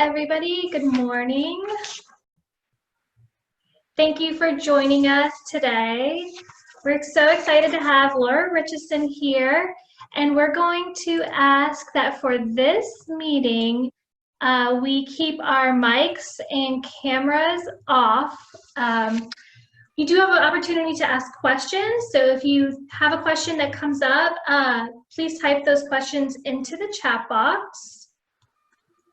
Everybody, good morning. Thank you for joining us today. We're so excited to have Laura Richeson here, and we're going to ask that for this meeting, we keep our mics and cameras off. You do have an opportunity to ask questions, so if you have a question that comes up, please type those questions into the chat box.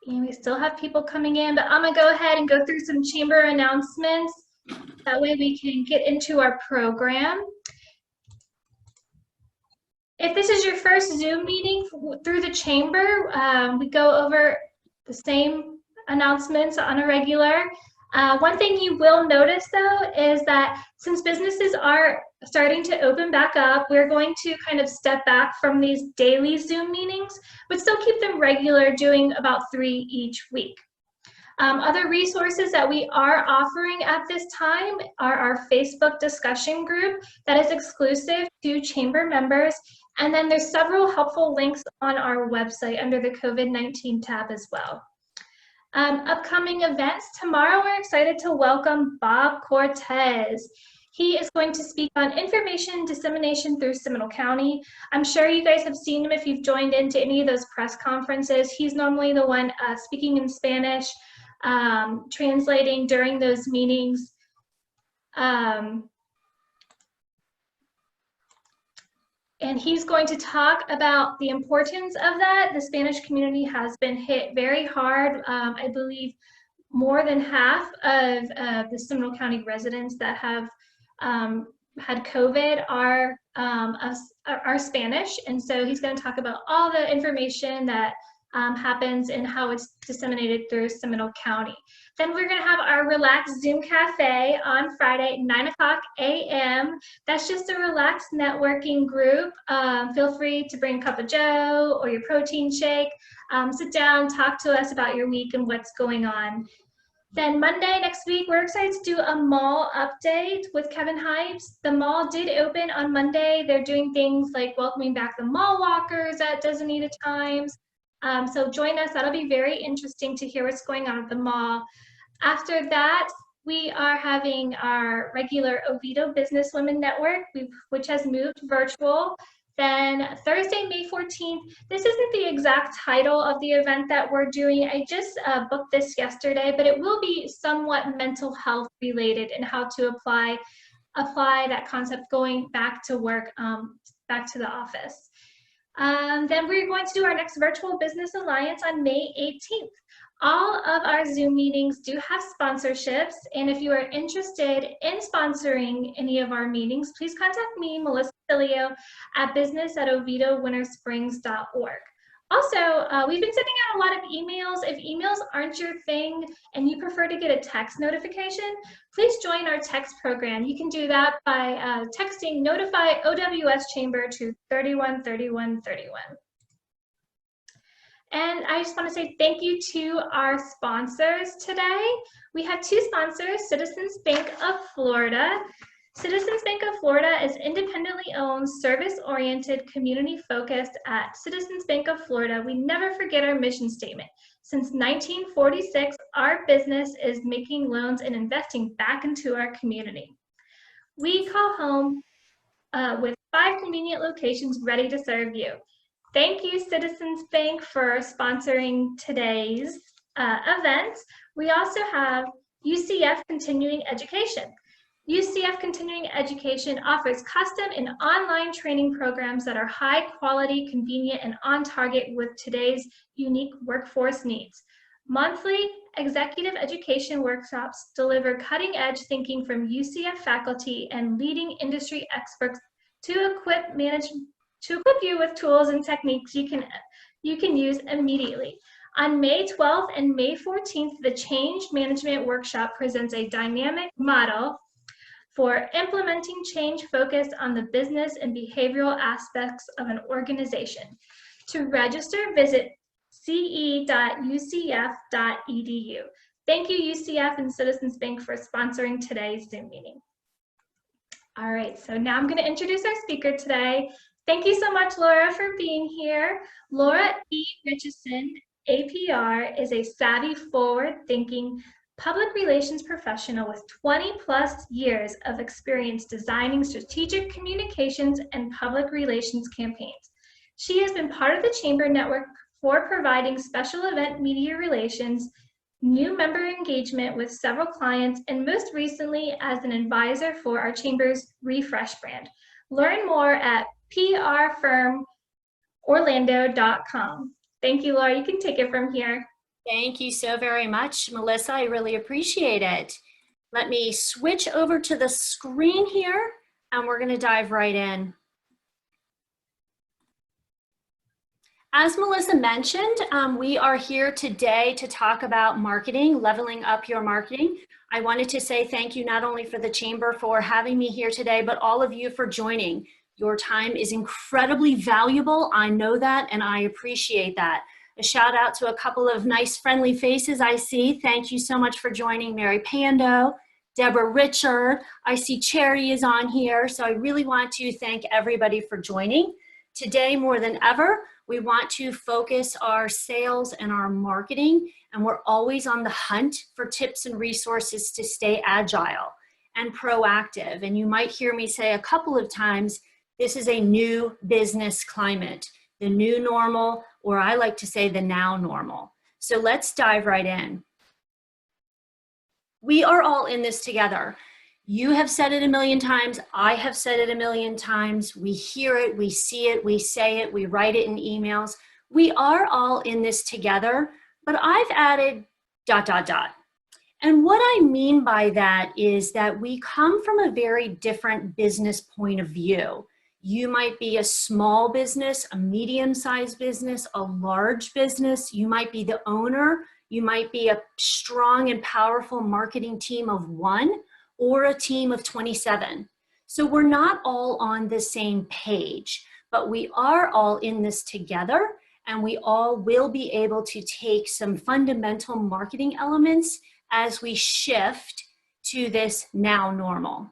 And we still have people coming in, but I'm gonna go ahead and go through some chamber announcements. That way we can get into our program. If this is your first Zoom meeting through the chamber, we go over the same announcements on a regular. One thing you will notice though is that since businesses are starting to open back up, we're going to kind of step back from these daily Zoom meetings, but still keep them regular, doing about 3 each week. Other resources that we are offering at this time are our Facebook discussion group that is exclusive to chamber members. And then there's several helpful links on our website under the COVID-19 tab as well. Upcoming events. Tomorrow we're excited to welcome Bob Cortez. He is going to speak on information dissemination through Seminole County. I'm sure you guys have seen him if you've joined into any of those press conferences. He's normally the one speaking in Spanish, translating during those meetings. And he's going to talk about the importance of that. The Spanish community has been hit very hard. I believe more than half of the Seminole County residents that have had COVID are Spanish. And so he's going to talk about all the information that happens and how it's disseminated through Seminole County. Then we're going to have our relaxed Zoom Cafe on Friday, 9 o'clock a.m. That's just a relaxed networking group. Feel free to bring a cup of joe or your protein shake. Sit down, talk to us about your week and what's going on. Then Monday next week, we're excited to do a mall update with Kevin Hypes. The mall did open on Monday. They're doing things like welcoming back the mall walkers at designated times. So join us. That'll be very interesting to hear what's going on at the mall. After that, we are having our regular Oviedo Businesswomen Network, which has moved virtual. Then Thursday, May 14th, this isn't the exact title of the event that we're doing. I just booked this yesterday, but it will be somewhat mental health related and how to apply that concept going back to work, back to the office. Then we're going to do our next Virtual Business Alliance on May 18th. All of our Zoom meetings do have sponsorships, and if you are interested in sponsoring any of our meetings, please contact me, Melissa Filio, at business@ovidowintersprings.org. Also, we've been sending out a lot of emails. If emails aren't your thing and you prefer to get a text notification, please join our text program. You can do that by texting notify OWS Chamber to 313131. And I just want to say thank you to our sponsors today. We have 2 sponsors, Citizens Bank of Florida. Citizens Bank of Florida is independently owned, service-oriented, community-focused. At Citizens Bank of Florida, we never forget our mission statement. Since 1946, our business is making loans and investing back into our community. We call home with 5 convenient locations ready to serve you. Thank you, Citizens Bank, for sponsoring today's event. We also have UCF Continuing Education. UCF Continuing Education offers custom and online training programs that are high quality, convenient, and on target with today's unique workforce needs. Monthly executive education workshops deliver cutting-edge thinking from UCF faculty and leading industry experts to equip you with tools and techniques you can use immediately. On May 12th and May 14th, the Change Management Workshop presents a dynamic model for implementing change focused on the business and behavioral aspects of an organization. To register, visit ce.ucf.edu. Thank you, UCF and Citizens Bank, for sponsoring today's Zoom meeting. All right, so now I'm going to introduce our speaker today. Thank you so much, Laura, for being here. Laura E. Richeson APR is a savvy, forward-thinking public relations professional with 20+ years of experience designing strategic communications and public relations campaigns. She has been part of the Chamber Network for providing special event media relations, new member engagement with several clients, and most recently as an advisor for our Chamber's Refresh brand. Learn more at prfirmorlando.com. Thank you, Laura. You can take it from here. Thank you so very much, Melissa. I really appreciate it. Let me switch over to the screen here, and we're going to dive right in. As Melissa mentioned, we are here today to talk about marketing, leveling up your marketing. I wanted to say thank you not only for the Chamber for having me here today, but all of you for joining. Your time is incredibly valuable. I know that, and I appreciate that. A shout out to a couple of nice friendly faces I see. Thank you so much for joining. Mary Pando, Deborah Richard. I see Charity is on here. So I really want to thank everybody for joining. Today, more than ever, we want to focus our sales and our marketing, and we're always on the hunt for tips and resources to stay agile and proactive. And you might hear me say a couple of times, this is a new business climate, the new normal, or I like to say the now normal. So let's dive right in. We are all in this together. You have said it a million times. I have said it a million times. We hear it, we see it, we say it, we write it in emails. We are all in this together, but I've added ... And what I mean by that is that we come from a very different business point of view. You might be a small business, a medium-sized business, a large business. You might be the owner. You might be a strong and powerful marketing team of 1 or a team of 27. So we're not all on the same page, but we are all in this together, and we all will be able to take some fundamental marketing elements as we shift to this now normal.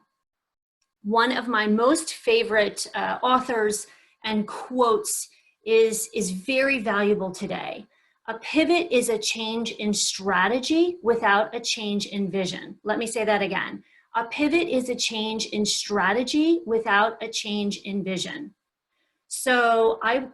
One of my most favorite authors and quotes is very valuable today. A pivot is a change in strategy without a change in vision. Let me say that again. A pivot is a change in strategy without a change in vision. So I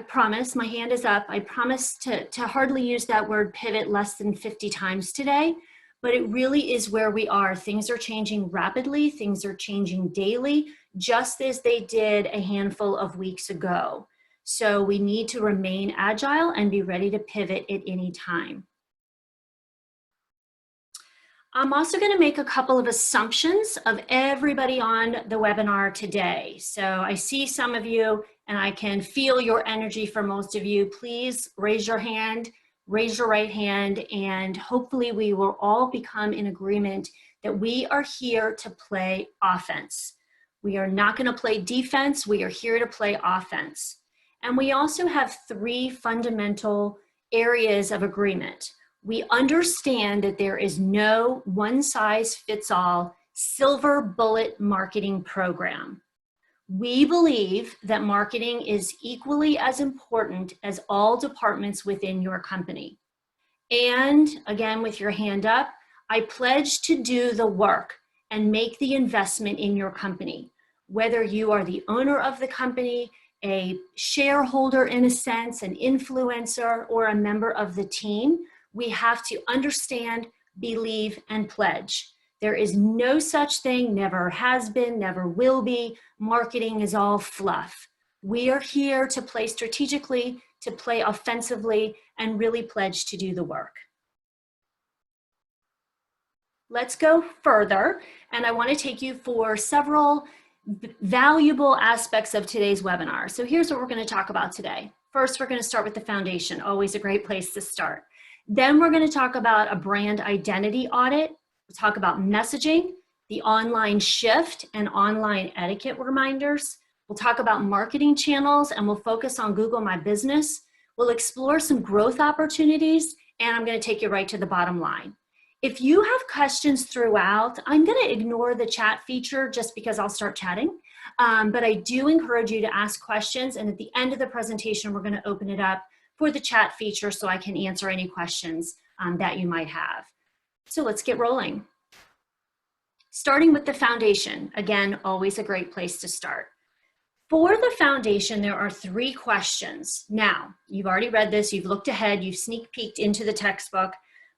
promise, my hand is up, I promise to hardly use that word pivot less than 50 times today. But it really is where we are. Things are changing rapidly. Things are changing daily, just as they did a handful of weeks ago. So we need to remain agile and be ready to pivot at any time. I'm also going to make a couple of assumptions of everybody on the webinar today. So I see some of you, and I can feel your energy for most of you. Please raise your hand. Raise your right hand, and hopefully we will all become in agreement that we are here to play offense. We are not going to play defense. We are here to play offense. And we also have 3 fundamental areas of agreement. We understand that there is no one-size-fits-all silver bullet marketing program. We believe that marketing is equally as important as all departments within your company. And again, with your hand up, I pledge to do the work and make the investment in your company. Whether you are the owner of the company, a shareholder in a sense, an influencer, or a member of the team, we have to understand, believe, and pledge. There is no such thing, never has been, never will be. Marketing is all fluff. We are here to play strategically, to play offensively, and really pledge to do the work. Let's go further, and I want to take you for several valuable aspects of today's webinar. So here's what we're going to talk about today. First, we're going to start with the foundation, always a great place to start. Then we're going to talk about a brand identity audit. We'll talk about messaging, the online shift, and online etiquette reminders. We'll talk about marketing channels, and we'll focus on Google My Business. We'll explore some growth opportunities, and I'm going to take you right to the bottom line. If you have questions throughout, I'm going to ignore the chat feature just because I'll start chatting. But I do encourage you to ask questions, and at the end of the presentation, we're going to open it up for the chat feature so I can answer any questions that you might have. So let's get rolling. Starting with the foundation, again, always a great place to start. For the foundation, there are 3 questions. Now, you've already read this, you've looked ahead, you've sneak peeked into the textbook,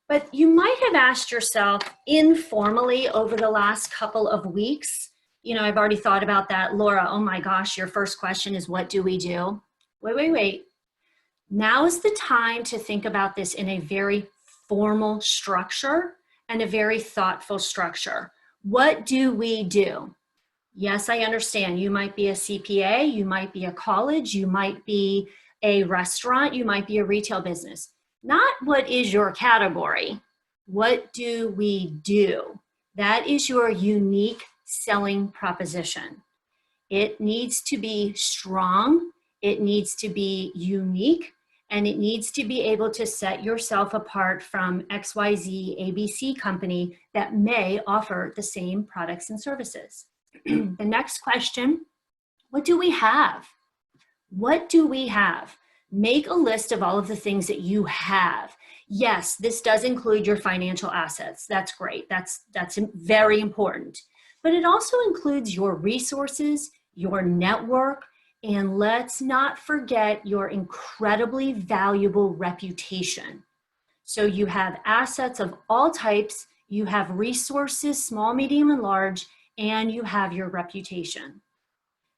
but you might have asked yourself informally over the last couple of weeks, you know, I've already thought about that. Laura, oh my gosh, your first question is, what do we do? Wait. Now is the time to think about this in a very formal structure and a very thoughtful structure. What do we do? Yes, I understand. You might be a CPA, you might be a college, you might be a restaurant, you might be a retail business. Not what is your category. What do we do? That is your unique selling proposition. It needs to be strong, it needs to be unique, and it needs to be able to set yourself apart from XYZ ABC company that may offer the same products and services. The next question, what do we have? What do we have? Make a list of all of the things that you have. Yes, this does include your financial assets. That's great. That's very important. But it also includes your resources, your network, and let's not forget your incredibly valuable reputation. So you have assets of all types, you have resources, small, medium, and large, and you have your reputation.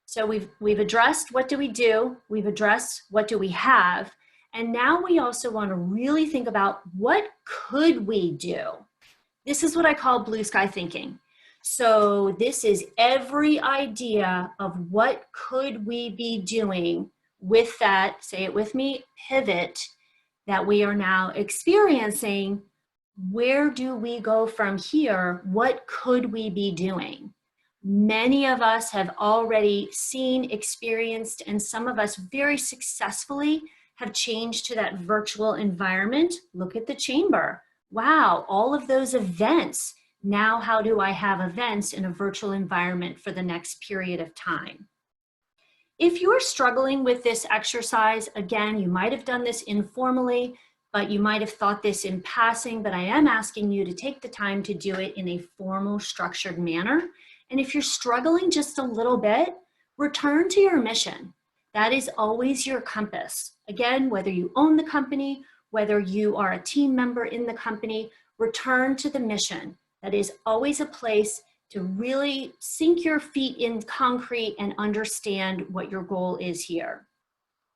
So we've addressed what do we do, we've addressed what do we have, and now we also want to really think about what could we do. This is what I call blue sky thinking. So this is every idea of what could we be doing with that, say it with me, pivot that we are now experiencing. Where do we go from here? What could we be doing? Many of us have already seen, experienced, and some of us very successfully have changed to that virtual environment. Look at the chamber. Wow, all of those events. Now, how do I have events in a virtual environment for the next period of time? If you're struggling with this exercise, again, you might have done this informally, but you might have thought this in passing, but I am asking you to take the time to do it in a formal, structured manner. And if you're struggling just a little bit, return to your mission. That is always your compass. Again, whether you own the company, whether you are a team member in the company, return to the mission. That is always a place to really sink your feet in concrete and understand what your goal is here.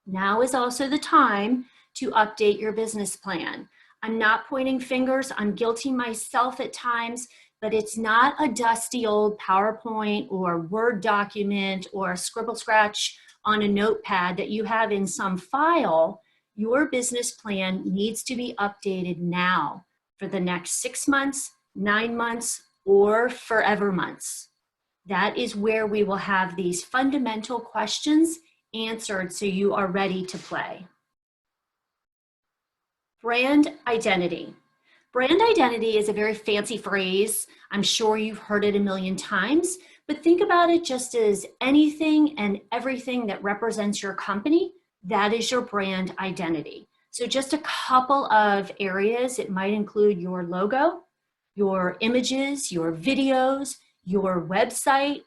Now is also the time to update your business plan. I'm not pointing fingers, I'm guilty myself at times, but it's not a dusty old PowerPoint or Word document or a scribble scratch on a notepad that you have in some file. Your business plan needs to be updated now for the next 6 months, 9 months, or forever months. That is where we will have these fundamental questions answered so you are ready to play. Brand identity. Brand identity is a very fancy phrase. I'm sure you've heard it a million times, but think about it just as anything and everything that represents your company, that is your brand identity. So just a couple of areas, it might include your logo, your images, your videos, your website,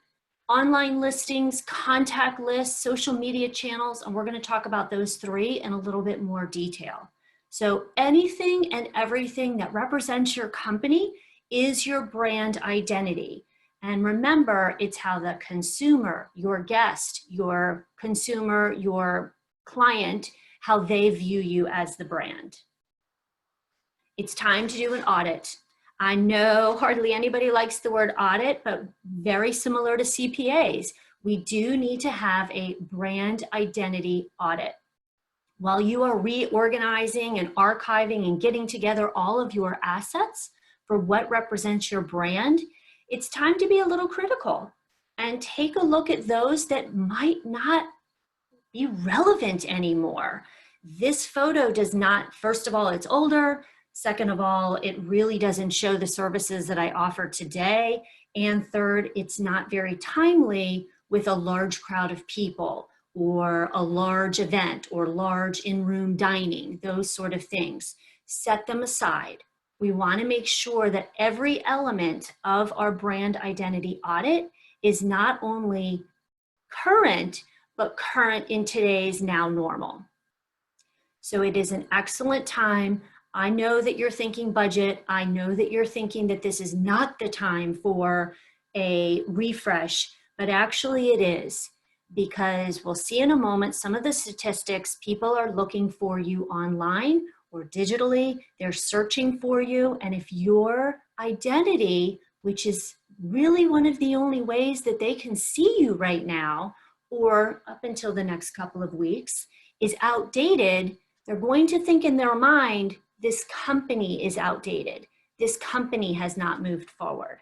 online listings, contact lists, social media channels, and we're going to talk about those 3 in a little bit more detail. So anything and everything that represents your company is your brand identity. And remember, it's how the consumer, your guest, your consumer, your client, how they view you as the brand. It's time to do an audit. I know hardly anybody likes the word audit, but very similar to CPAs, we do need to have a brand identity audit. While you are reorganizing and archiving and getting together all of your assets for what represents your brand, it's time to be a little critical and take a look at those that might not be relevant anymore. This photo does not, first of all, it's older. Second of all, it really doesn't show the services that I offer today. And third, it's not very timely with a large crowd of people or a large event or large in-room dining, those sort of things. Set them aside. We want to make sure that every element of our brand identity audit is not only current, but current in today's now normal. So it is an excellent time. I know that you're thinking budget. I know that you're thinking that this is not the time for a refresh, but actually it is, because we'll see in a moment some of the statistics. People are looking for you online or digitally. They're searching for you. And if your identity, which is really one of the only ways that they can see you right now, or up until the next couple of weeks, is outdated, they're going to think in their mind, this company is outdated. This company has not moved forward.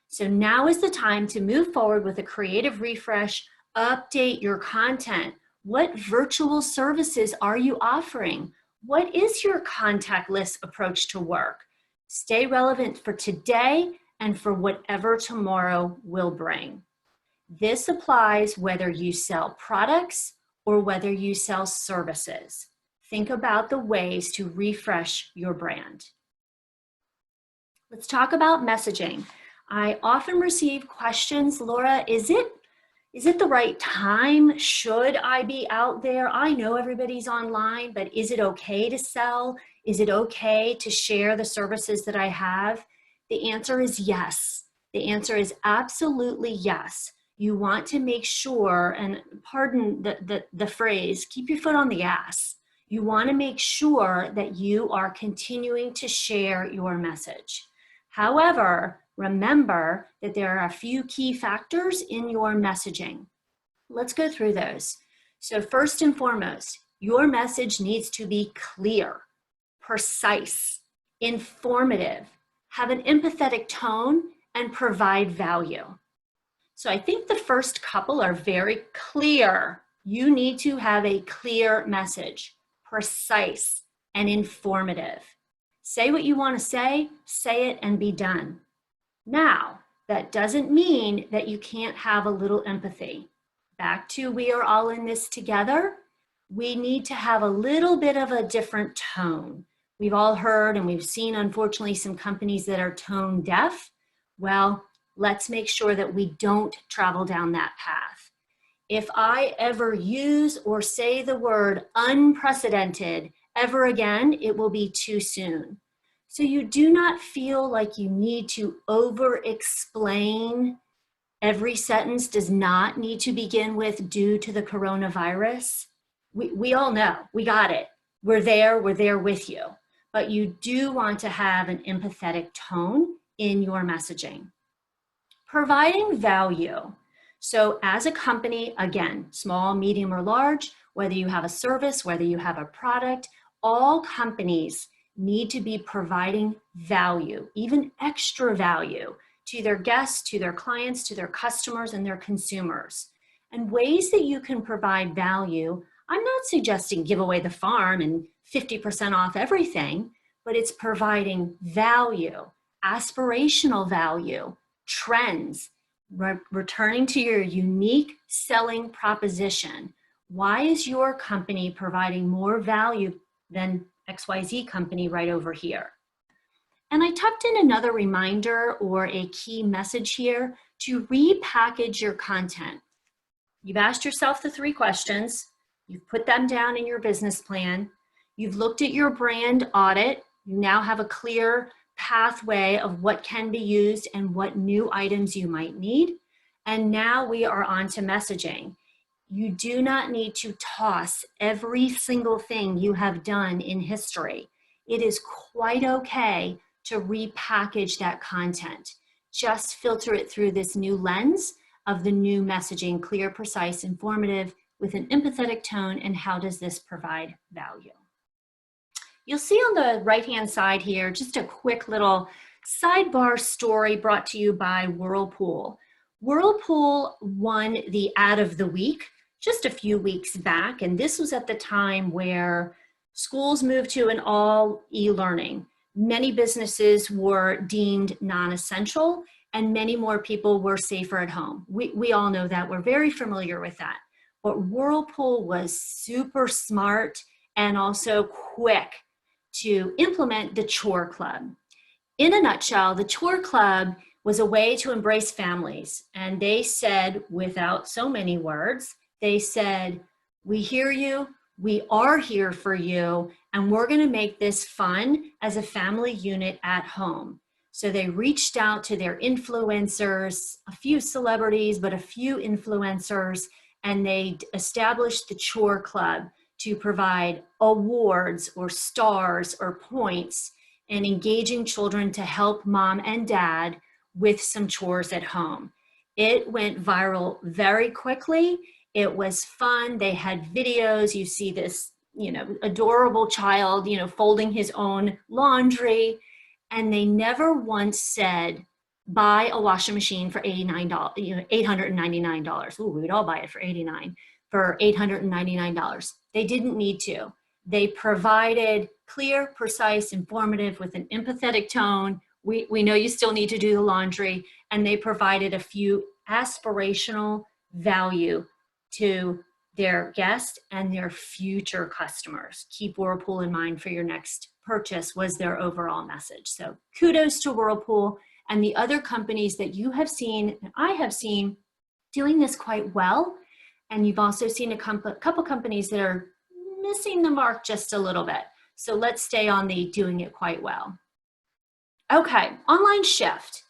So now is the time to move forward with a creative refresh, update your content. What virtual services are you offering? What is your contactless approach to work? Stay relevant for today and for whatever tomorrow will bring. This applies whether you sell products or whether you sell services. Think about the ways to refresh your brand. Let's talk about messaging. I often receive questions, Laura, is it the right time? Should I be out there? I know everybody's online, but is it okay to sell? Is it okay to share the services that I have? The answer is yes. The answer is absolutely yes. You want to make sure, and pardon the phrase, keep your foot on the gas. You want to make sure that you are continuing to share your message. However, remember that there are a few key factors in your messaging. Let's go through those. So first and foremost, your message needs to be clear, precise, informative, have an empathetic tone, and provide value. So I think the first couple are very clear. You need to have a clear message, precise and informative. Say what you want to say it and be done. Now, that doesn't mean that you can't have a little empathy. Back to we are all in this together. We need to have a little bit of a different tone. We've all heard and we've seen, unfortunately, some companies that are tone deaf. Well, let's make sure that we don't travel down that path. If I ever use or say the word unprecedented ever again, it will be too soon. So you do not feel like you need to over-explain. Every sentence does not need to begin with due to the coronavirus. We all know, we got it. We're there with you. But you do want to have an empathetic tone in your messaging. Providing value. So as a company, again, small, medium, or large, whether you have a service, whether you have a product, all companies need to be providing value, even extra value, to their guests, to their clients, to their customers, and their consumers. And ways that you can provide value, I'm not suggesting give away the farm and 50% off everything, but it's providing value, aspirational value, trends, returning to your unique selling proposition. Why is your company providing more value than XYZ company right over here? And I tucked in another reminder or a key message here to repackage your content. You've asked yourself the 3 questions. You've put them down in your business plan. You've looked at your brand audit. You now have a clear pathway of what can be used and what new items you might need. And now we are on to messaging. You do not need to toss every single thing you have done in history. It is quite okay to repackage that content. Just filter it through this new lens of the new messaging, clear, precise, informative, with an empathetic tone, and how does this provide value? You'll see on the right-hand side here, just a quick little sidebar story brought to you by Whirlpool. Whirlpool won the Ad of the Week just a few weeks back, and this was at the time where schools moved to an all e-learning. Many businesses were deemed non-essential, and many more people were safer at home. We all know that. We're very familiar with that. but Whirlpool was super smart and also quick to implement the Chore Club. In a nutshell, the Chore Club was a way to embrace families. And they said, without so many words, they said, we hear you, we are here for you, and we're gonna make this fun as a family unit at home. So they reached out to their influencers, a few celebrities, but a few influencers, and they established the Chore Club to provide awards or stars or points and engaging children to help mom and dad with some chores at home. It went viral very quickly. It was fun. They had videos. You see this, adorable child, folding his own laundry. And they never once said, buy a washing machine for $89, $899. Ooh, we would all buy it for $899. They didn't need to. They provided clear, precise, informative with an empathetic tone. We know you still need to do the laundry, and they provided a few aspirational value to their guests and their future customers. Keep Whirlpool in mind for your next purchase was their overall message. So kudos to Whirlpool and the other companies that you have seen, and I have seen doing this quite well. And you've also seen a couple companies that are missing the mark just a little bit. So let's stay on the doing it quite well. Okay, online shift.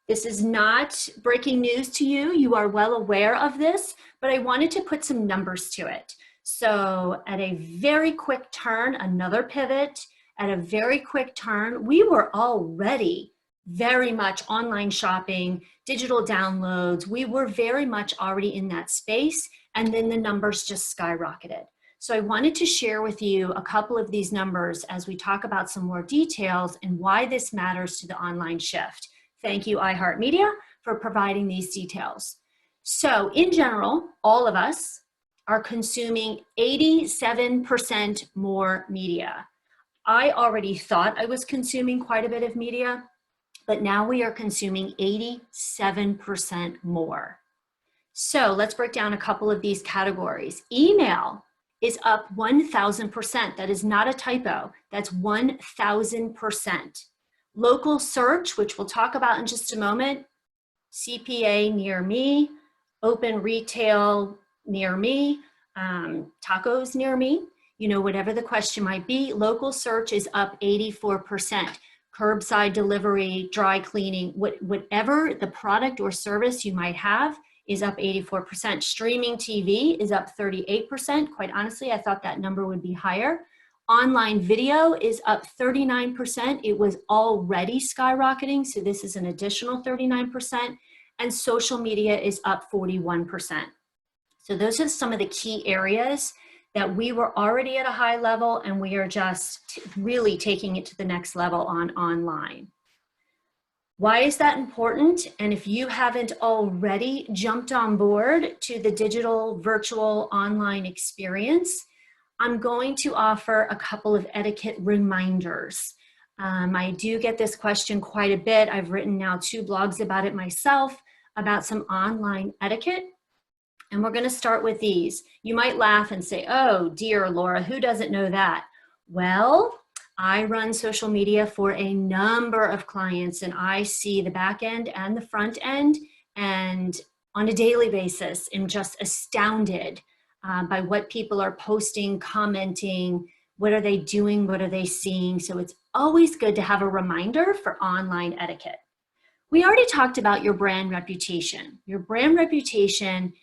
This is not breaking news to you. You are well aware of this, but I wanted to put some numbers to it. So at a very quick turn, another pivot, at a very quick turn, we were already very much online shopping, digital downloads. We were very much already in that space, and then the numbers just skyrocketed. So I wanted to share with you a couple of these numbers as we talk about some more details and why this matters to the online shift. Thank you, iHeartMedia, for providing these details. So in general, all of us are consuming 87% more media. I already thought I was consuming quite a bit of media, but now we are consuming 87% more. So let's break down a couple of these categories. Email is up 1,000%. That is not a typo. That's 1,000%. Local search, which we'll talk about in just a moment, CPA near me, open retail near me, tacos near me, whatever the question might be. Local search is up 84%. Curbside delivery, dry cleaning, whatever the product or service you might have is up 84%. Streaming TV is up 38%. Quite honestly, I thought that number would be higher. Online video is up 39%. It was already skyrocketing, so this is an additional 39%. And social media is up 41%. So those are some of the key areas that we were already at a high level, and we are just really taking it to the next level on online. Why is that important? And if you haven't already jumped on board to the digital virtual online experience, I'm going to offer a couple of etiquette reminders. I do get this question quite a bit. I've written now 2 blogs about it myself, about some online etiquette. And we're going to start with these. You might laugh and say, oh dear, Laura, who doesn't know that? Well, I run social media for a number of clients, and I see the back end and the front end, and on a daily basis, I'm just astounded by what people are posting, commenting, what are they doing, what are they seeing. So it's always good to have a reminder for online etiquette. We already talked about your brand reputation. Your brand reputation,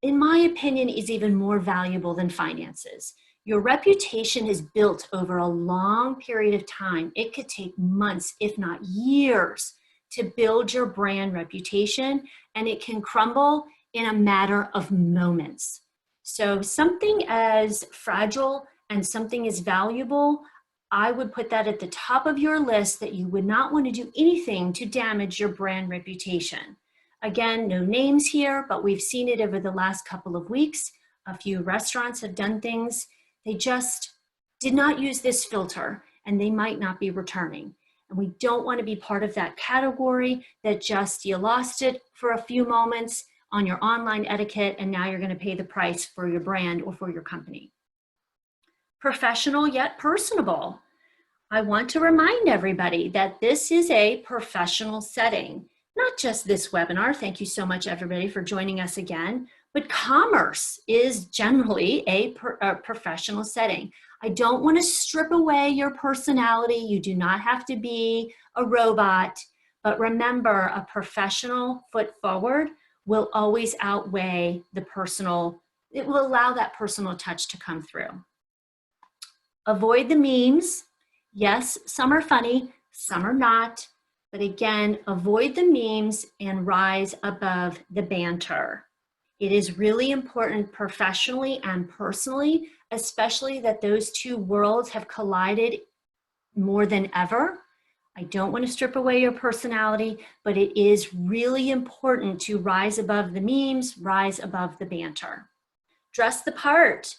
in my opinion, is even more valuable than finances. Your reputation is built over a long period of time. It could take months, if not years, to build your brand reputation, and it can crumble in a matter of moments. So something as fragile and something as valuable, I would put that at the top of your list, that you would not want to do anything to damage your brand reputation. Again, no names here, but we've seen it over the last couple of weeks. A few restaurants have done things. They just did not use this filter, and they might not be returning. And we don't want to be part of that category that just, you lost it for a few moments, on your online etiquette, and now you're going to pay the price for your brand or for your company. Professional yet personable. I want to remind everybody that this is a professional setting, not just this webinar. Thank you so much, everybody, for joining us again. But commerce is generally a professional setting. I don't want to strip away your personality. You do not have to be a robot. But remember, a professional foot forward will always outweigh the personal. It will allow that personal touch to come through. Avoid the memes. Yes, some are funny, some are not. But again, avoid the memes and rise above the banter. It is really important professionally and personally, especially that those two worlds have collided more than ever. I don't want to strip away your personality, but it is really important to rise above the memes, rise above the banter. Dress the part.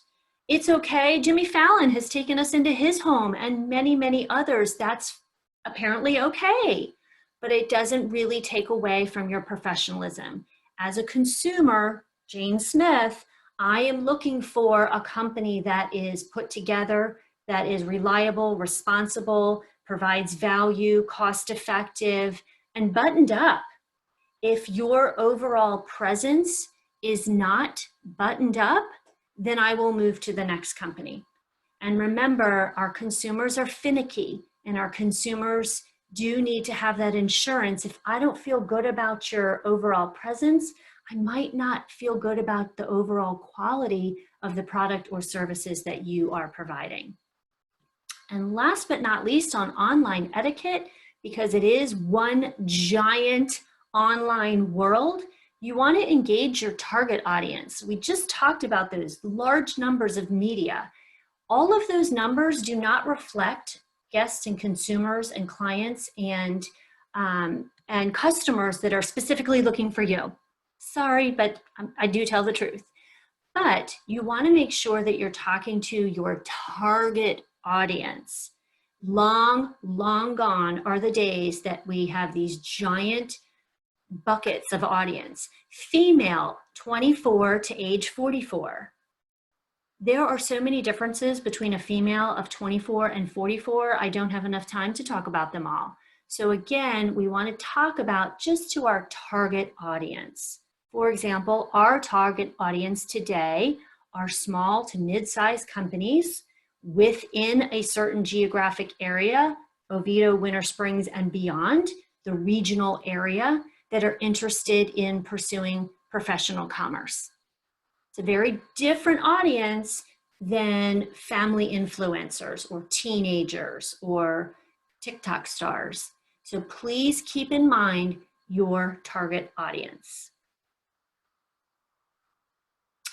It's okay. Jimmy Fallon has taken us into his home and many, many others. That's apparently okay, but it doesn't really take away from your professionalism. As a consumer, Jane Smith, I am looking for a company that is put together, that is reliable, responsible, provides value, cost-effective, and buttoned up. If your overall presence is not buttoned up, then I will move to the next company. And remember, our consumers are finicky, and our consumers do need to have that insurance. If I don't feel good about your overall presence, I might not feel good about the overall quality of the product or services that you are providing. And last but not least, on online etiquette, because it is one giant online world, you want to engage your target audience. We just talked about those large numbers of media. All of those numbers do not reflect guests and consumers and clients and customers that are specifically looking for you. Sorry, but I do tell the truth. But you want to make sure that you're talking to your target audience. Long, long gone are the days that we have these giant buckets of audience. Female, 24 to age 44. There are so many differences between a female of 24 and 44. I don't have enough time to talk about them all. So again, we want to talk about just to our target audience. For example, our target audience today are small to mid-sized companies within a certain geographic area, Oviedo, Winter Springs, and beyond, the regional area, that are interested in pursuing professional commerce. It's a very different audience than family influencers or teenagers or TikTok stars. So please keep in mind your target audience.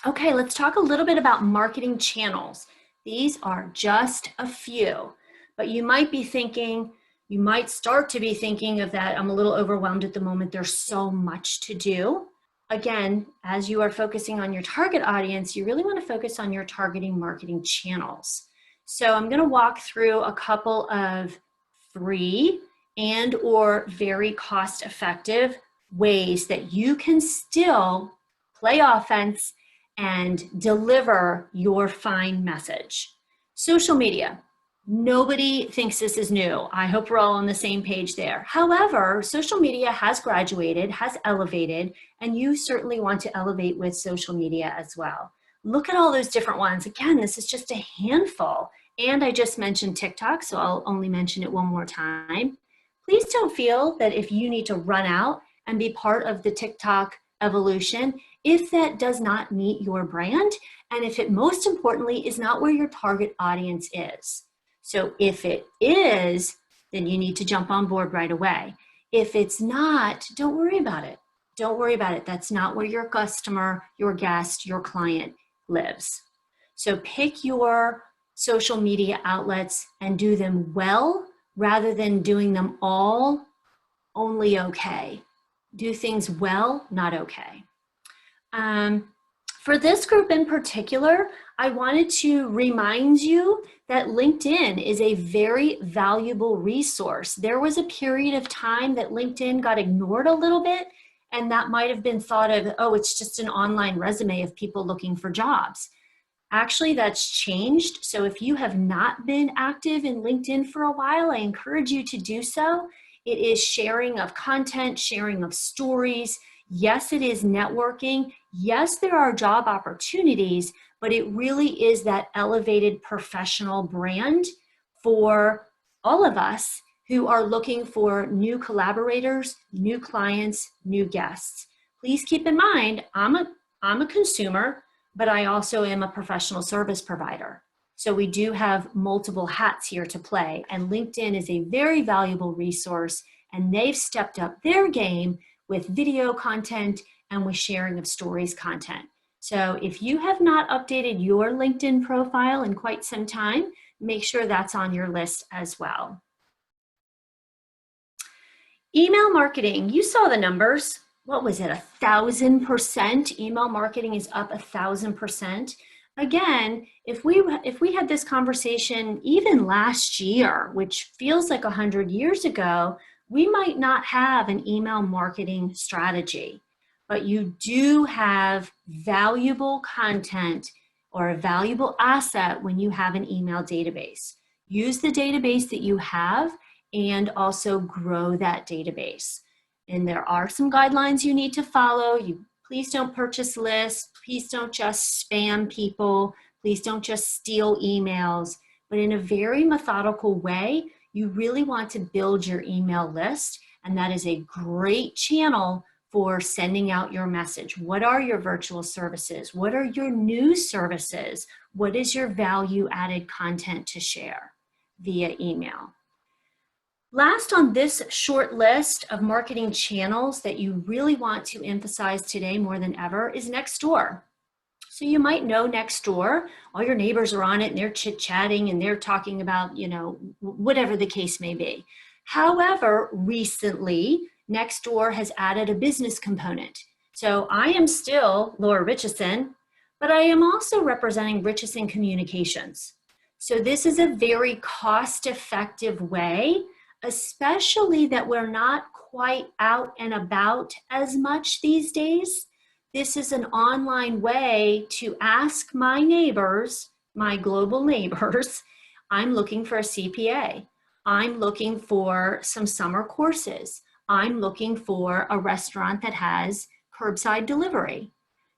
Okay, let's talk a little bit about marketing channels. These are just a few, but you might be thinking, you might start to be thinking of that. I'm a little overwhelmed at the moment. There's so much to do. Again, as you are focusing on your target audience, you really want to focus on your targeting marketing channels. So I'm going to walk through a couple of free and or very cost-effective ways that you can still play offense and deliver your fine message. Social media. Nobody thinks this is new. I hope we're all on the same page there. However, social media has graduated, has elevated, and you certainly want to elevate with social media as well. Look at all those different ones. Again, this is just a handful. And I just mentioned TikTok, so I'll only mention it one more time. Please don't feel that if you need to run out and be part of the TikTok evolution, if that does not meet your brand, and if it most importantly is not where your target audience is. So if it is, then you need to jump on board right away. If it's not, don't worry about it. Don't worry about it. That's not where your customer, your guest, your client lives. So pick your social media outlets and do them well rather than doing them all only okay. Do things well, not okay. For this group in particular, I wanted to remind you that LinkedIn is a very valuable resource. There was a period of time that LinkedIn got ignored a little bit, And that might have been thought of, oh, it's just an online resume of people looking for jobs. Actually, that's changed. So if you have not been active in LinkedIn for a while, I encourage you to do so. It is sharing of content, sharing of stories. Yes, it is networking. Yes, there are job opportunities, but it really is that elevated professional brand for all of us who are looking for new collaborators, new clients, new guests. Please keep in mind, I'm a consumer, but I also am a professional service provider. So we do have multiple hats here to play, and LinkedIn is a very valuable resource, and they've stepped up their game with video content and with sharing of stories content. So if you have not updated your LinkedIn profile in quite some time, make sure that's on your list as well. Email marketing, you saw the numbers. What was it, 1,000%? Email marketing is up 1,000%. Again, if we had this conversation even last year, which feels like 100 years ago, we might not have an email marketing strategy, but you do have valuable content or a valuable asset when you have an email database. Use the database that you have and also grow that database. And there are some guidelines you need to follow. Please don't purchase lists. Please don't just spam people. Please don't just steal emails. But in a very methodical way, you really want to build your email list. And that is a great channel for sending out your message. What are your virtual services? What are your news services? What is your value added content to share via email? Last on this short list of marketing channels that you really want to emphasize today more than ever is Nextdoor. So you might know Nextdoor, all your neighbors are on it and they're chit-chatting and they're talking about, whatever the case may be. However, recently, Nextdoor has added a business component. So I am still Laura Richeson, but I am also representing Richeson Communications. So this is a very cost-effective way, especially that we're not quite out and about as much these days. This is an online way to ask my neighbors, my global neighbors, I'm looking for a CPA. I'm looking for some summer courses. I'm looking for a restaurant that has curbside delivery.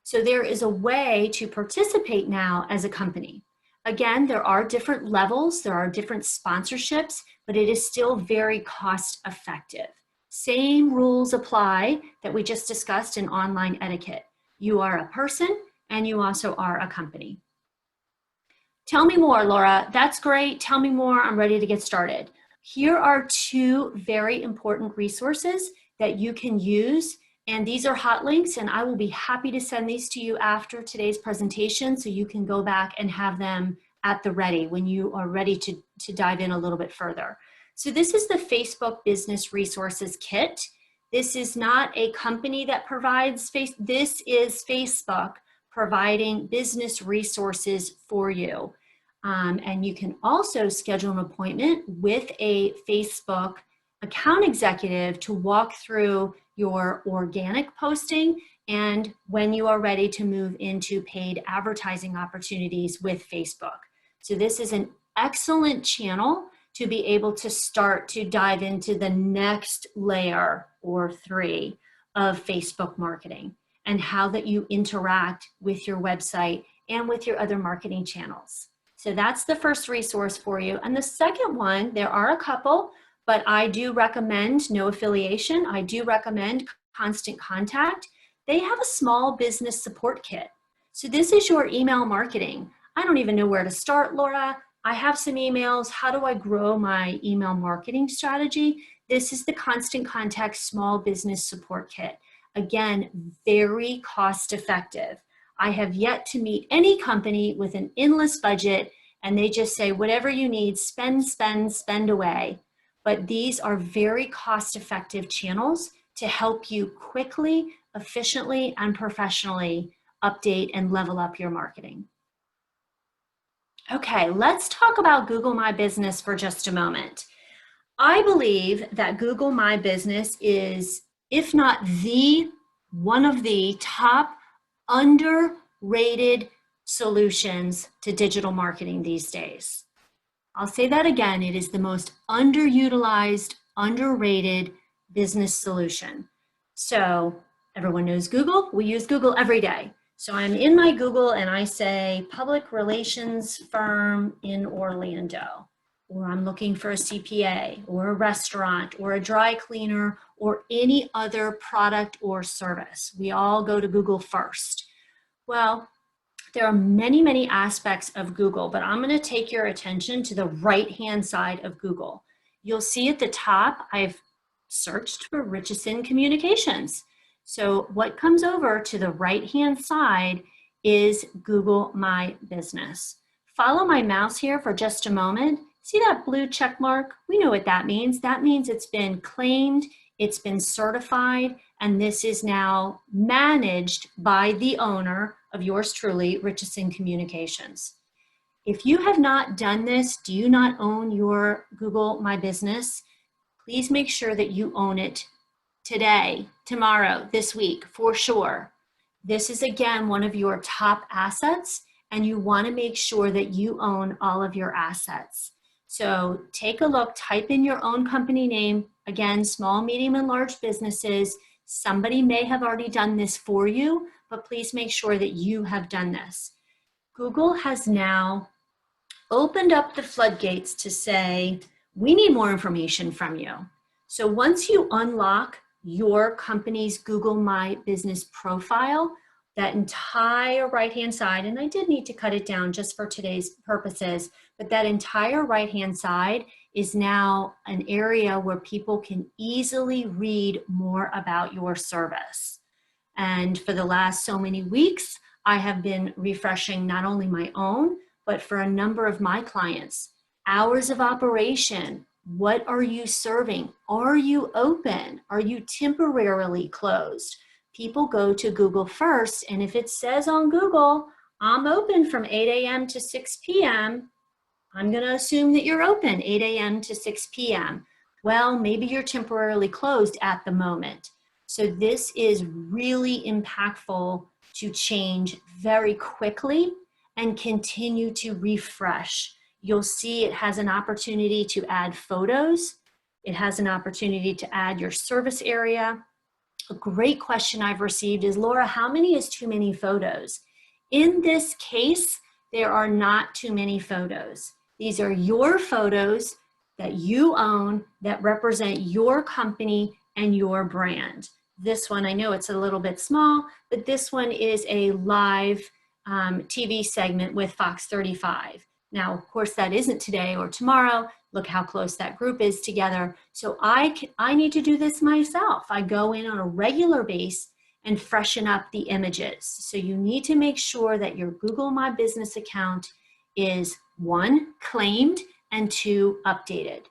So there is a way to participate now as a company. Again, there are different levels, there are different sponsorships, but it is still very cost effective. Same rules apply that we just discussed in online etiquette. You are a person and you also are a company. Tell me more, Laura. That's great. Tell me more. I'm ready to get started. Here are two very important resources that you can use. And these are hot links, and I will be happy to send these to you after today's presentation so you can go back and have them at the ready when you are ready to dive in a little bit further. So this is the Facebook Business Resources Kit. This is not a company that provides this is Facebook providing business resources for you. And you can also schedule an appointment with a Facebook account executive to walk through your organic posting and when you are ready to move into paid advertising opportunities with Facebook. So this is an excellent channel to be able to start to dive into the next layer or three of Facebook marketing and how that you interact with your website and with your other marketing channels. So that's the first resource for you. And the second one, there are a couple, but I do recommend no affiliation. I do recommend Constant Contact. They have a small business support kit. So this is your email marketing. I don't even know where to start, Laura. I have some emails. How do I grow my email marketing strategy? This is the Constant Contact Small Business Support Kit. Again, very cost effective. I have yet to meet any company with an endless budget and they just say, whatever you need, spend, spend, spend away. But these are very cost-effective channels to help you quickly, efficiently, and professionally update and level up your marketing. Okay, let's talk about Google My Business for just a moment. I believe that Google My Business is, if not the one of the top underrated solutions to digital marketing these days. I'll say that again. It is the most underutilized, underrated business solution. So everyone knows Google. We use Google every day. So I'm in my Google and I say public relations firm in Orlando, or I'm looking for a CPA or a restaurant or a dry cleaner or any other product or service. We all go to Google first. Well, there are many, many aspects of Google, but I'm going to take your attention to the right-hand side of Google. You'll see at the top, I've searched for Richeson Communications. So what comes over to the right-hand side is Google My Business. Follow my mouse here for just a moment. See that blue check mark? We know what that means. That means it's been claimed, it's been certified, and this is now managed by the owner of yours truly, Richeson Communications. If you have not done this, do you not own your Google My Business? Please make sure that you own it today, tomorrow, this week, for sure. This is again one of your top assets, and you want to make sure that you own all of your assets. So take a look, type in your own company name. Again, small, medium, and large businesses. Somebody may have already done this for you, but please make sure that you have done this. Google has now opened up the floodgates to say, we need more information from you. So once you unlock your company's Google My Business profile, that entire right-hand side, and I did need to cut it down just for today's purposes, but that entire right-hand side is now an area where people can easily read more about your service. And for the last so many weeks, I have been refreshing not only my own, but for a number of my clients. Hours of operation, what are you serving? Are you open? Are you temporarily closed? People go to Google first, and if it says on Google, I'm open from 8 a.m. to 6 p.m., I'm going to assume that you're open 8 a.m. to 6 p.m. Well, maybe you're temporarily closed at the moment. So this is really impactful to change very quickly and continue to refresh. You'll see it has an opportunity to add photos. It has an opportunity to add your service area. A great question I've received is, Laura, how many is too many photos? In this case, there are not too many photos. These are your photos that you own that represent your company and your brand. This one, I know it's a little bit small, but this one is a live TV segment with Fox 35. Now, of course, that isn't today or tomorrow. Look how close that group is together. So I need to do this myself. I go in on a regular basis and freshen up the images. So you need to make sure that your Google My Business account is 1, claimed, and 2, updated.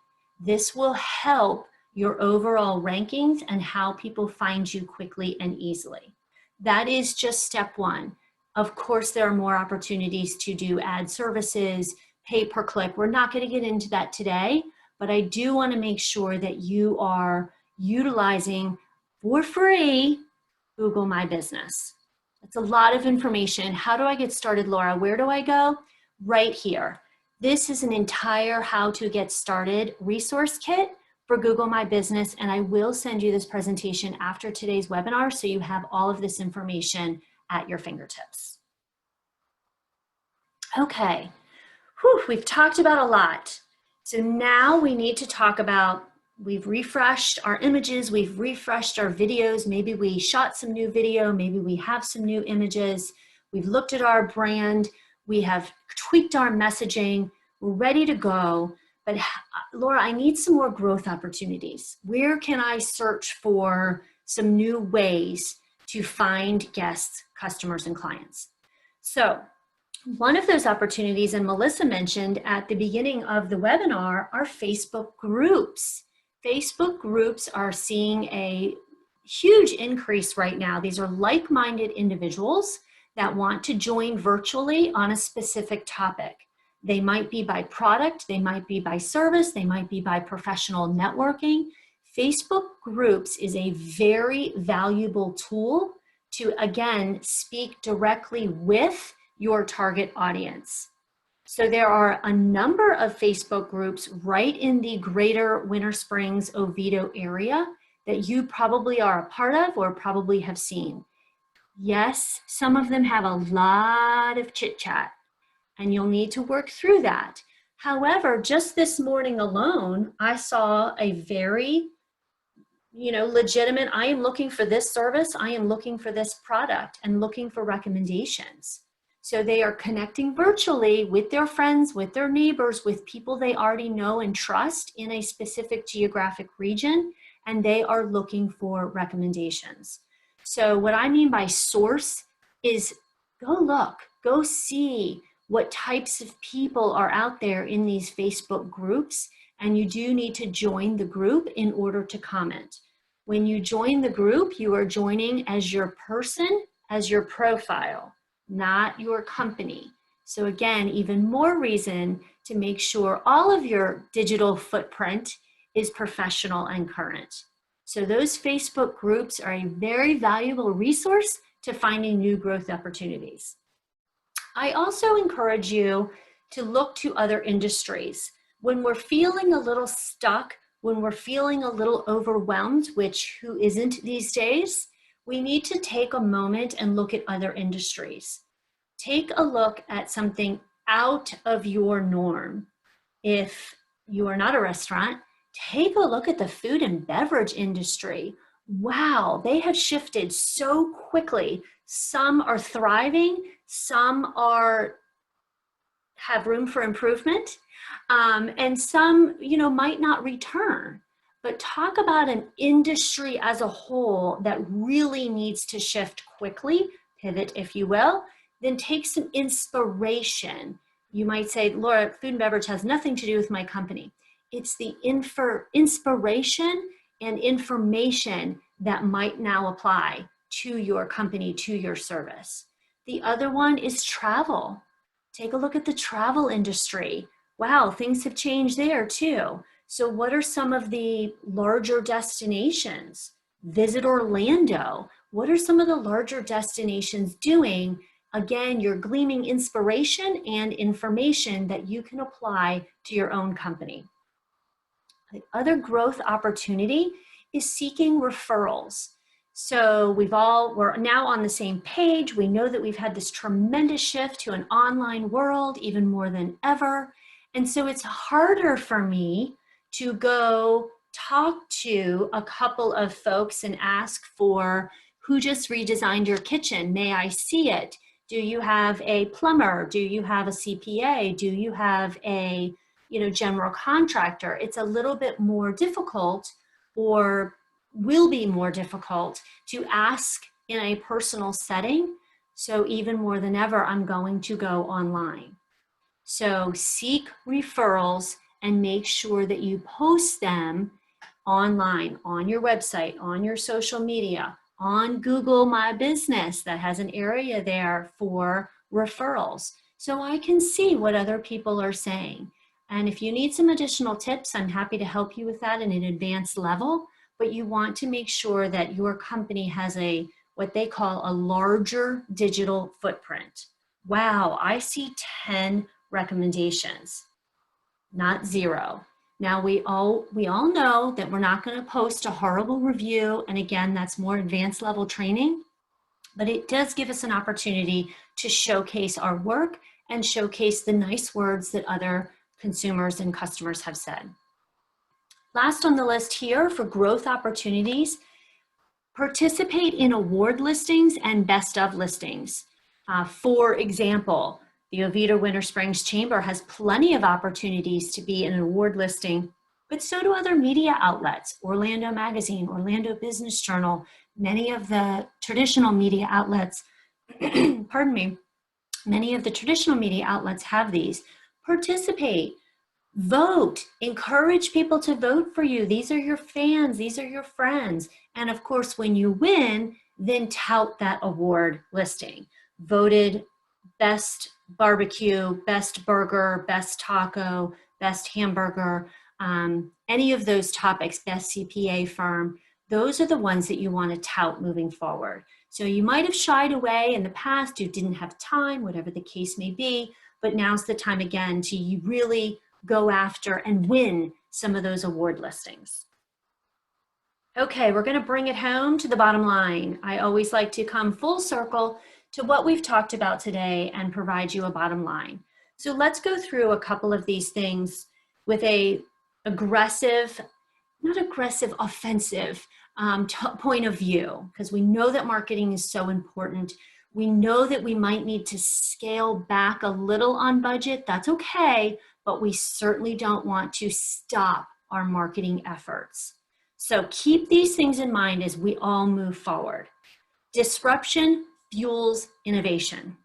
This will help your overall rankings and how people find you quickly and easily. That is just step 1. Of course, there are more opportunities to do ad services, pay per click. We're not going to get into that today, but I do want to make sure that you are utilizing for free Google My Business. That's a lot of information. How do I get started, Laura? Where do I go? Right here. This is an entire how to get started resource kit for Google My Business, and I will send you this presentation after today's webinar so you have all of this information at your fingertips. Okay, whew, we've talked about a lot. So now we need to talk about, we've refreshed our images, we've refreshed our videos, maybe we shot some new video, maybe we have some new images, we've looked at our brand, we have tweaked our messaging, we're ready to go. But Laura, I need some more growth opportunities. Where can I search for some new ways to find guests, customers, and clients? So one of those opportunities, and Melissa mentioned at the beginning of the webinar, are Facebook groups. Facebook groups are seeing a huge increase right now. These are like-minded individuals that want to join virtually on a specific topic. They might be by product, they might be by service, they might be by professional networking. Facebook groups is a very valuable tool to, again, speak directly with your target audience. So there are a number of Facebook groups right in the greater Winter Springs, Oviedo area that you probably are a part of or probably have seen. Yes, some of them have a lot of chit chat, and you'll need to work through that. However, just this morning alone, I saw a very, legitimate, I am looking for this service, I am looking for this product, and looking for recommendations. So they are connecting virtually with their friends, with their neighbors, with people they already know and trust in a specific geographic region, and they are looking for recommendations. So what I mean by source is go look, go see what types of people are out there in these Facebook groups, and you do need to join the group in order to comment. When you join the group, you are joining as your person, as your profile, not your company. So again, even more reason to make sure all of your digital footprint is professional and current. So those Facebook groups are a very valuable resource to finding new growth opportunities. I also encourage you to look to other industries. When we're feeling a little stuck, when we're feeling a little overwhelmed, which who isn't these days, we need to take a moment and look at other industries. Take a look at something out of your norm. If you are not a restaurant, take a look at the food and beverage industry. Wow, they have shifted so quickly. Some are thriving, some have room for improvement, and some, might not return. But talk about an industry as a whole that really needs to shift quickly, pivot, if you will, then take some inspiration. You might say, Laura, food and beverage has nothing to do with my company. It's the inspiration and information that might now apply to your company, to your service. The other one is travel. Take a look at the travel industry. Wow, things have changed there too. So what are some of the larger destinations? Visit Orlando. What are some of the larger destinations doing? Again, you're gleaming inspiration and information that you can apply to your own company. The other growth opportunity is seeking referrals. So we're now on the same page. We know that we've had this tremendous shift to an online world, even more than ever. And so it's harder for me to go talk to a couple of folks and ask for who just redesigned your kitchen. May I see it? Do you have a plumber? Do you have a CPA? Do you have a general contractor? It's a little bit more difficult, or will be more difficult, to ask in a personal setting. So even more than ever, I'm going to go online. So seek referrals and make sure that you post them online, on your website, on your social media, on Google My Business, that has an area there for referrals. So I can see what other people are saying. And if you need some additional tips, I'm happy to help you with that in an advanced level, but you want to make sure that your company has what they call a larger digital footprint. Wow, I see 10 recommendations, not 0. Now we all know that we're not going to post a horrible review, and again, that's more advanced level training, but it does give us an opportunity to showcase our work and showcase the nice words that other consumers and customers have said. Last on the list here for growth opportunities, participate in award listings and best of listings. For example, the Oviedo Winter Springs Chamber has plenty of opportunities to be in an award listing, but so do other media outlets, Orlando Magazine, Orlando Business Journal, many of the traditional media outlets, pardon me, many of the traditional media outlets have these. Participate, vote, encourage people to vote for you. These are your fans, these are your friends. And of course, when you win, then tout that award listing. Voted best barbecue, best burger, best taco, best hamburger. any of those topics, best CPA firm, those are the ones that you want to tout moving forward. So you might have shied away in the past, you didn't have time, whatever the case may be, but now's the time again to really go after and win some of those award listings. Okay, we're going to bring it home to the bottom line. I always like to come full circle to what we've talked about today and provide you a bottom line. So let's go through a couple of these things with a aggressive, not aggressive, offensive point of view, because we know that marketing is so important. We know that we might need to scale back a little on budget. That's okay, but we certainly don't want to stop our marketing efforts. So keep these things in mind as we all move forward. Disruption fuels innovation.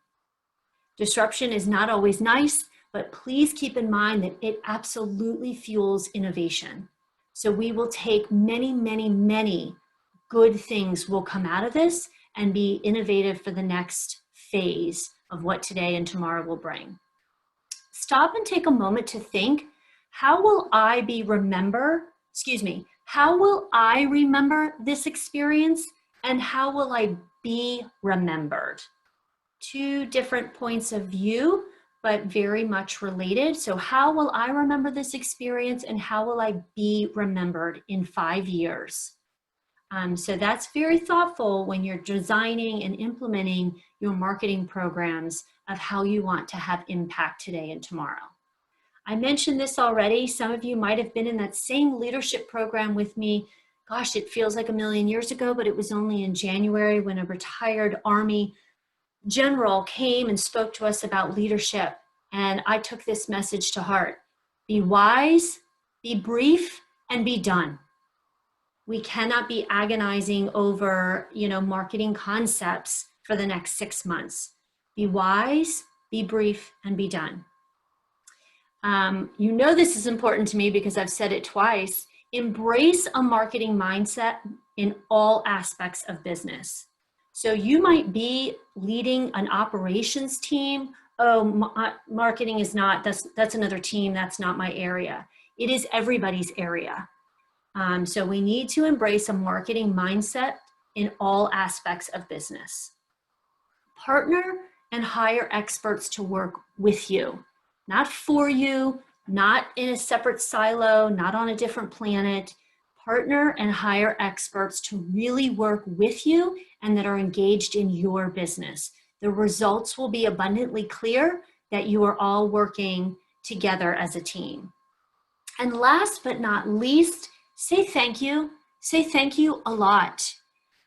Disruption is not always nice, but please keep in mind that it absolutely fuels innovation. So we will take many, many, many good things will come out of this and be innovative for the next phase of what today and tomorrow will bring. Stop and take a moment to think, how will I remember this experience, and how will I be remembered? Two different points of view, but very much related. So how will I remember this experience, and how will I be remembered in 5 years? So that's very thoughtful when you're designing and implementing your marketing programs of how you want to have impact today and tomorrow. I mentioned this already. Some of you might have been in that same leadership program with me. Gosh, it feels like a million years ago, but it was only in January when a retired Army general came and spoke to us about leadership. And I took this message to heart. Be wise, be brief, and be done. We cannot be agonizing over, marketing concepts for the next 6 months. Be wise, be brief, and be done. This is important to me because I've said it twice. Embrace a marketing mindset in all aspects of business. So you might be leading an operations team. Marketing is not, that's another team, that's not my area. It is everybody's area. So we need to embrace a marketing mindset in all aspects of business. Partner and hire experts to work with you, not for you, not in a separate silo, not on a different planet. Partner and hire experts to really work with you and that are engaged in your business. The results will be abundantly clear that you are all working together as a team. And last but not least, say thank you. Say thank you a lot.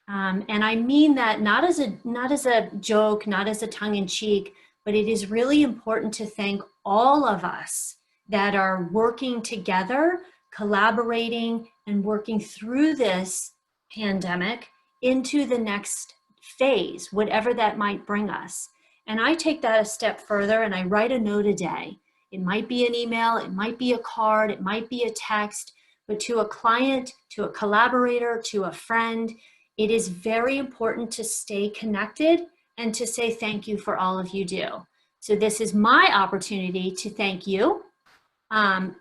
And I mean that not as a joke, not as a tongue-in-cheek, but it is really important to thank all of us that are working together, collaborating, and working through this pandemic into the next phase, whatever that might bring us. And I take that a step further and I write a note a day. It might be an email, it might be a card, it might be a text, but to a client, to a collaborator, to a friend, it is very important to stay connected and to say thank you for all of you do. So this is my opportunity to thank you. Pardon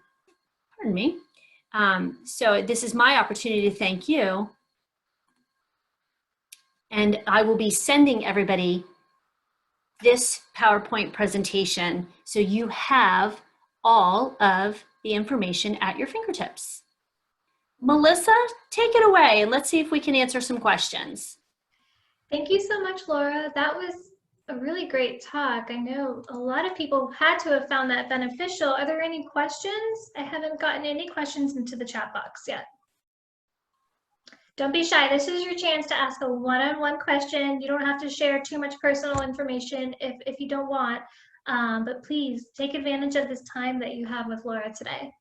me. So this is my opportunity to thank you. And I will be sending everybody this PowerPoint presentation so you have all of the information at your fingertips. Melissa, take it away and let's see if we can answer some questions. Thank you so much, Laura. That was a really great talk. I know a lot of people had to have found that beneficial. Are there any questions? I haven't gotten any questions into the chat box yet. Don't be shy. This is your chance to ask a one-on-one question. You don't have to share too much personal information if you don't want, but please take advantage of this time that you have with Laura today.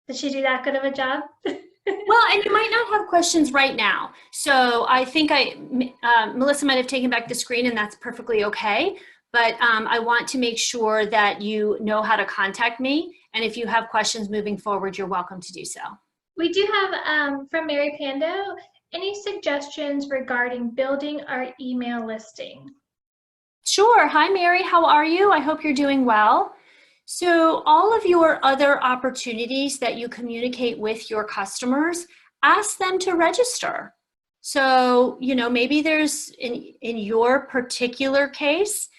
Did she do that good of a job? Well, and you might not have questions right now. So I think Melissa might have taken back the screen and that's perfectly okay. But I want to make sure that you know how to contact me. And if you have questions moving forward, you're welcome to do so. We do have, from Mary Pando, any suggestions regarding building our email listing? Sure. Hi, Mary. How are you? I hope you're doing well. So all of your other opportunities that you communicate with your customers, ask them to register. So, you know, maybe there's, in your particular case,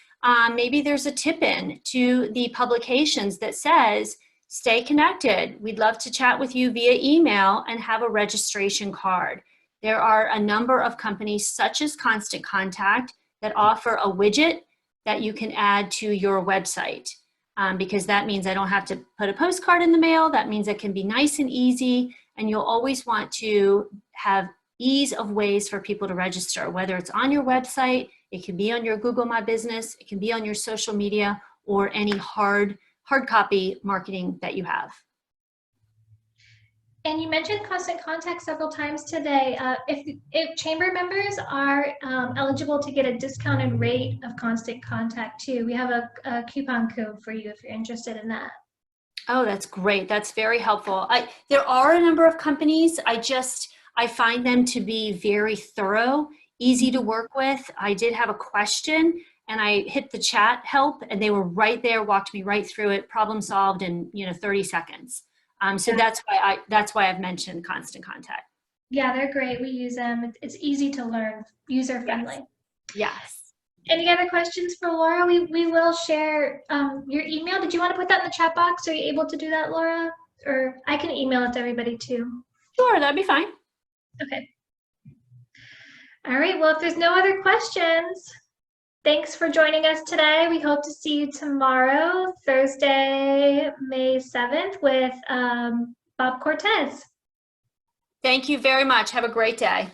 maybe there's a tip-in to the publications that says, stay connected. We'd love to chat with you via email and have a registration card. There are a number of companies such as Constant Contact that offer a widget that you can add to your website. Because that means I don't have to put a postcard in the mail. That means it can be nice and easy, and you'll always want to have ease of ways for people to register, whether it's on your website, it can be on your Google My Business, it can be on your social media, or any hard copy marketing that you have. And you mentioned Constant Contact several times today. If chamber members are eligible to get a discounted rate of Constant Contact too, we have a coupon code for you if you're interested in that. Oh, that's great. That's very helpful. There are a number of companies. I find them to be very thorough, easy to work with. I did have a question and I hit the chat help and they were right there, walked me right through it, problem solved in 30 seconds. So Yeah. that's why I've mentioned Constant Contact. Yeah, they're great. We use them. It's easy to learn, user friendly. Yes. Any other questions for Laura? We will share your email. Did you want to put that in the chat box? Are you able to do that, Laura? Or I can email it to everybody too. Sure, that'd be fine. Okay. All right. Well, if there's no other questions, thanks for joining us today. We hope to see you tomorrow, Thursday, May 7th, with Bob Cortez. Thank you very much. Have a great day.